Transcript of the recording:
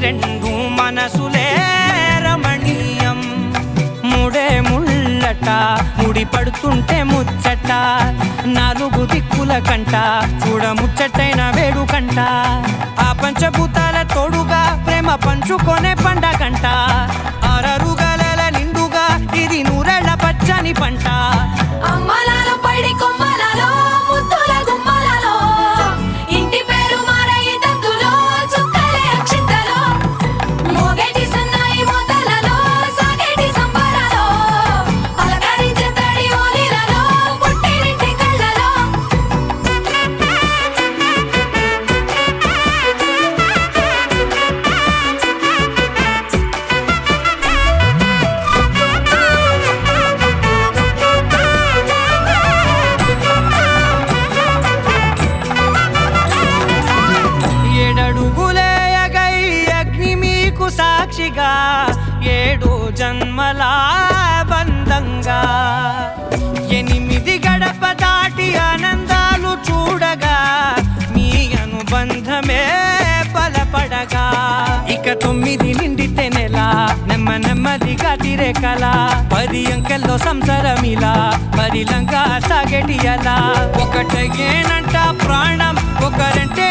రెండు మనసులే రమణీయం మూడే ముళ్ళట ముడి పడుతుంటే ముచ్చట నాలుగు దిక్కుల కంట చూడ ముచ్చటైన వేడుకంట ఆ పంచభూతాల తోడుగా ప్రేమ పంచుకొనే పండగంట ఆరరుగల నిండుగా ఇది నూరెళ్ళ పచ్చని పంట అమ్మలాలో పడి కొమ్మలలో ముద్దుల గుమ్మలలో ఇంటి పేరు మారయి తందులో చుక్కలే అక్షింతలో మోగేటి సన్నాయి మోతలలో సాగేటి సంబరాలో పలకరించే తడి ఓలిలలో పుట్టినింటి కళ్ళలో ఏడడుగులే ఎగై అగ్ని మీకు సాక్షిగా ఏడు జన్మల బంధంగా ఎనిమిది గడప దాటి ఆనందాలు చూడగా మీ అనుబంధమే బలపడగా ఇక 9 నిండితే నెల నెమ్మదిగా తిరే కల 10 అంకెల్లో సంసారమిలా పరిలంగా సాగేటి అలా ఒకటేనంట ప్రాణం ఒకరంటే